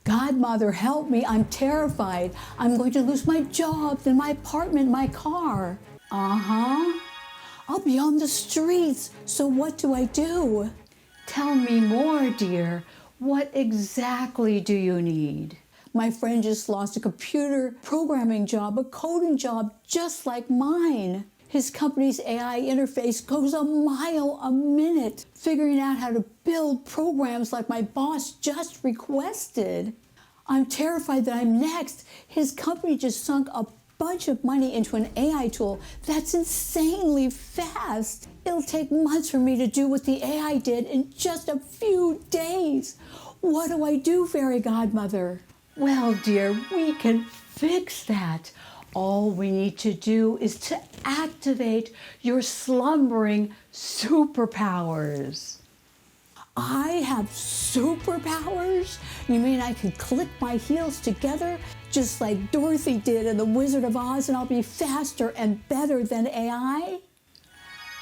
Godmother, help me, I'm terrified. I'm going to lose my job, then my apartment, my car. I'll be on the streets, so what do I do? Tell me more, dear. What exactly do you need? My friend just lost a computer programming job, a coding job just like mine. His company's AI interface goes a mile a minute, figuring out how to build programs like my boss just requested. I'm terrified that I'm next. His company just sunk a bunch of money into an AI tool that's insanely fast. It'll take months for me to do what the AI did in just a few days. What do I do, fairy godmother? Well, dear, we can fix that. All we need to do is to activate your slumbering superpowers. I have superpowers? You mean I can click my heels together just like Dorothy did in The Wizard of Oz and I'll be faster and better than AI?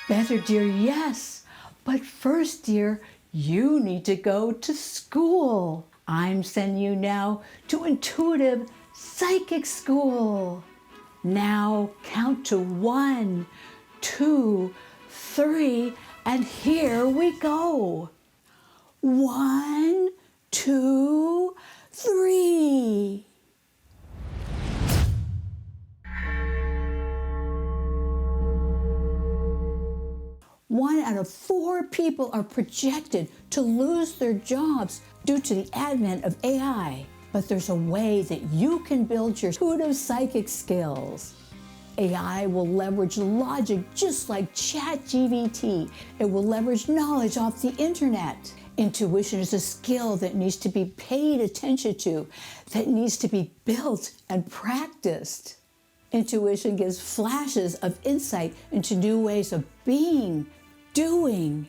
Better, dear, yes. But first, dear, you need to go to school. I'm sending you now to Intuitive Psychic School. Now count to 1, 2, 3, and here we go. 1, 2, 3. One out of 4 people are projected to lose their jobs due to the advent of AI. But there's a way that you can build your intuitive psychic skills. AI will leverage logic just like ChatGBT. It will leverage knowledge off the internet. Intuition is a skill that needs to be paid attention to, that needs to be built and practiced. Intuition gives flashes of insight into new ways of being, doing,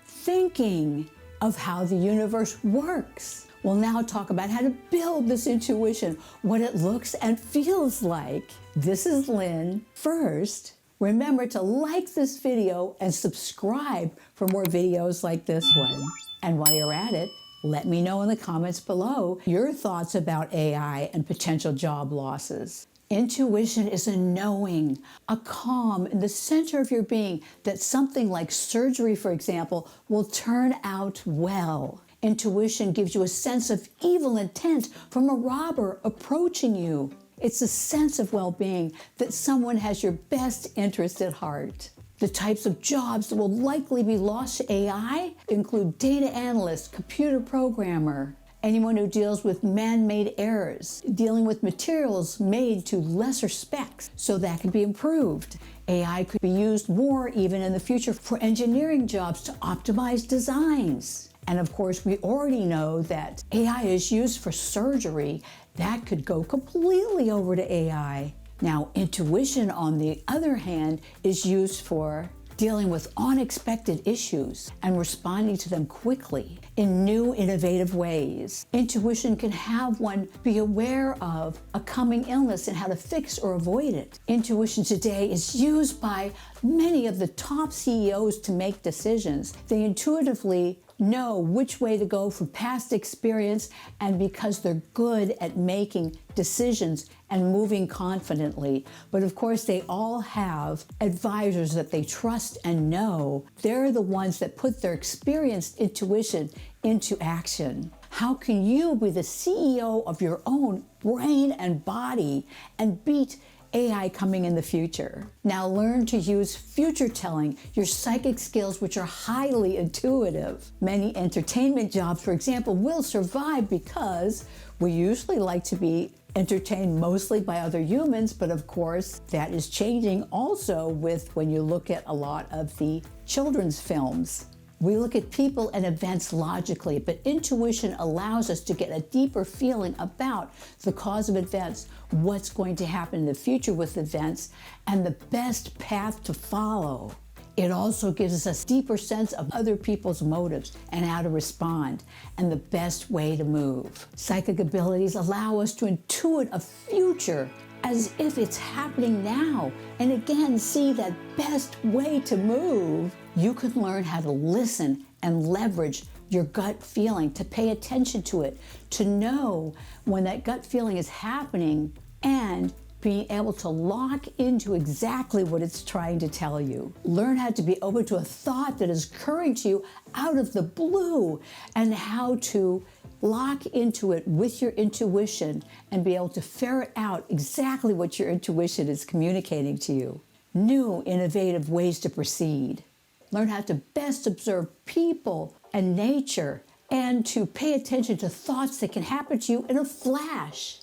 thinking, of how the universe works. We'll now talk about how to build this intuition, what it looks and feels like. This is Lynn. First, remember to like this video and subscribe for more videos like this one. And while you're at it, let me know in the comments below your thoughts about AI and potential job losses. Intuition is a knowing, a calm in the center of your being that something like surgery, for example, will turn out well. Intuition gives you a sense of evil intent from a robber approaching you. It's a sense of well-being that someone has your best interest at heart. The types of jobs that will likely be lost to AI include data analyst, computer programmer, anyone who deals with man-made errors, dealing with materials made to lesser specs, so that can be improved. AI could be used more even in the future for engineering jobs to optimize designs. And of course, we already know that AI is used for surgery. That could go completely over to AI. Now, intuition, on the other hand, is used for dealing with unexpected issues and responding to them quickly in new, innovative ways. Intuition can have one be aware of a coming illness and how to fix or avoid it. Intuition today is used by many of the top CEOs to make decisions. They intuitively know which way to go from past experience, and because they're good at making decisions and moving confidently. But of course, they all have advisors that they trust and know. They're the ones that put their experienced intuition into action. How can you be the CEO of your own brain and body and beat AI coming in the future? Now learn to use future telling, your psychic skills, which are highly intuitive. Many entertainment jobs, for example, will survive because we usually like to be entertained mostly by other humans, but of course that is changing also with when you look at a lot of the children's films. We look at people and events logically, but intuition allows us to get a deeper feeling about the cause of events, what's going to happen in the future with events, and the best path to follow. It also gives us a deeper sense of other people's motives and how to respond, and the best way to move. Psychic abilities allow us to intuit a future as if it's happening now, and again, see that best way to move. You can learn how to listen and leverage your gut feeling, to pay attention to it, to know when that gut feeling is happening, and being able to lock into exactly what it's trying to tell you. Learn how to be open to a thought that is occurring to you out of the blue, and how to lock into it with your intuition and be able to ferret out exactly what your intuition is communicating to you. New, innovative ways to proceed. Learn how to best observe people and nature, and to pay attention to thoughts that can happen to you in a flash.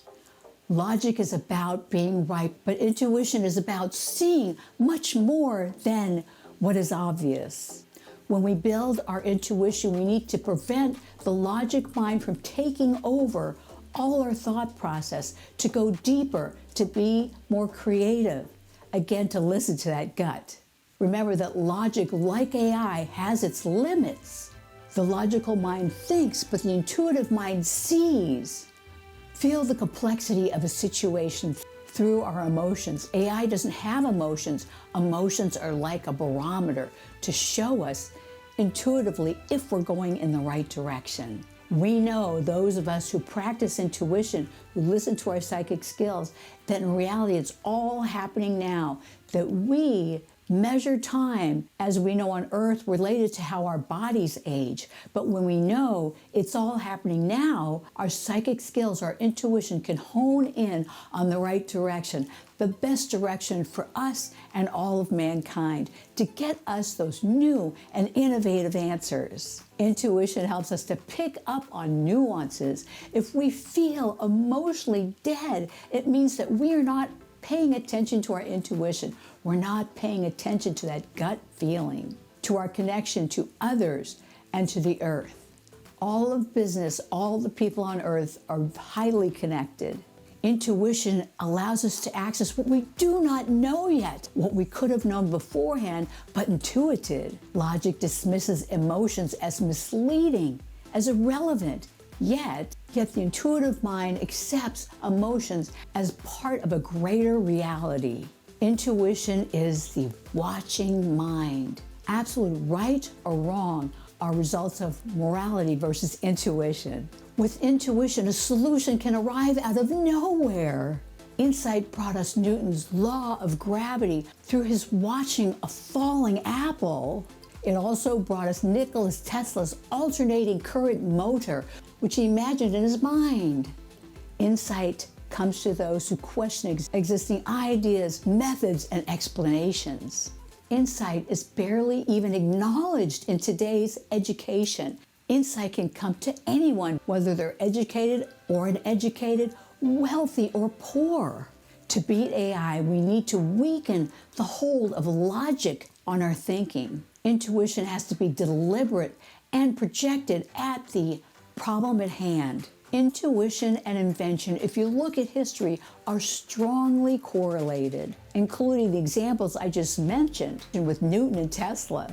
Logic is about being right, but intuition is about seeing much more than what is obvious. When we build our intuition, we need to prevent the logic mind from taking over all our thought process, to go deeper, to be more creative. Again, to listen to that gut. Remember that logic, like AI, has its limits. The logical mind thinks, but the intuitive mind sees. Feel the complexity of a situation through our emotions. AI doesn't have emotions. Emotions are like a barometer to show us intuitively if we're going in the right direction. We know, those of us who practice intuition, who listen to our psychic skills, that in reality it's all happening now, that we measure time, as we know on Earth, related to how our bodies age. But when we know it's all happening now, our psychic skills, our intuition can hone in on the right direction, the best direction for us and all of mankind, to get us those new and innovative answers. Intuition helps us to pick up on nuances. If we feel emotionally dead, it means that we are not paying attention to our intuition. We're not paying attention to that gut feeling, to our connection to others and to the earth. All of business, all the people on earth are highly connected. Intuition allows us to access what we do not know yet, what we could have known beforehand, but intuited. Logic dismisses emotions as misleading, as irrelevant. Yet the intuitive mind accepts emotions as part of a greater reality. Intuition is the watching mind. Absolute right or wrong are results of morality versus intuition. With intuition, a solution can arrive out of nowhere. Insight brought us Newton's law of gravity through his watching a falling apple. It also brought us Nikola Tesla's alternating current motor, which he imagined in his mind. Insight comes to those who question existing ideas, methods, and explanations. Insight is barely even acknowledged in today's education. Insight can come to anyone, whether they're educated or uneducated, wealthy or poor. To beat AI, we need to weaken the hold of logic on our thinking. Intuition has to be deliberate and projected at the problem at hand. Intuition and invention, if you look at history, are strongly correlated, including the examples I just mentioned with Newton and Tesla.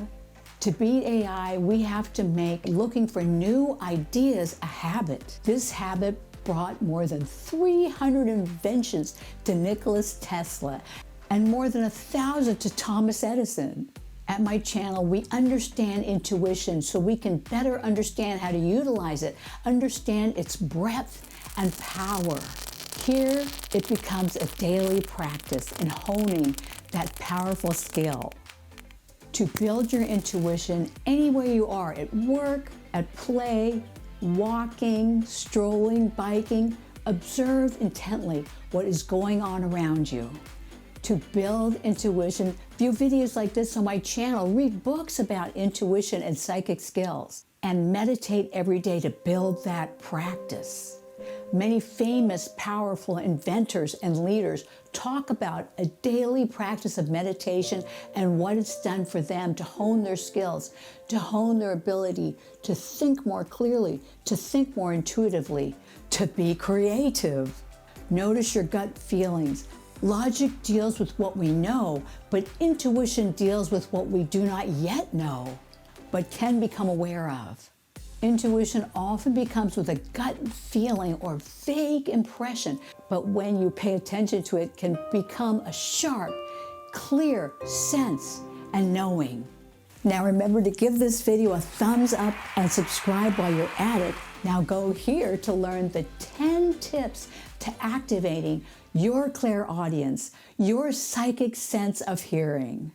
To beat AI, we have to make looking for new ideas a habit. This habit brought more than 300 inventions to Nikola Tesla and more than 1,000 to Thomas Edison. At my channel, we understand intuition so we can better understand how to utilize it, understand its breadth and power. Here, it becomes a daily practice in honing that powerful skill. To build your intuition anywhere you are, at work, at play, walking, strolling, biking, observe intently what is going on around you. To build intuition, view videos like this on my channel, read books about intuition and psychic skills, and meditate every day to build that practice. Many famous, powerful inventors and leaders talk about a daily practice of meditation and what it's done for them to hone their skills, to hone their ability to think more clearly, to think more intuitively, to be creative. Notice your gut feelings. Logic deals with what we know, but intuition deals with what we do not yet know, but can become aware of. Intuition often becomes with a gut feeling or vague impression, but when you pay attention to it, can become a sharp, clear sense and knowing. Now remember to give this video a thumbs up and subscribe while you're at it. Now go here to learn the 10 tips to activating your clairaudience, your psychic sense of hearing.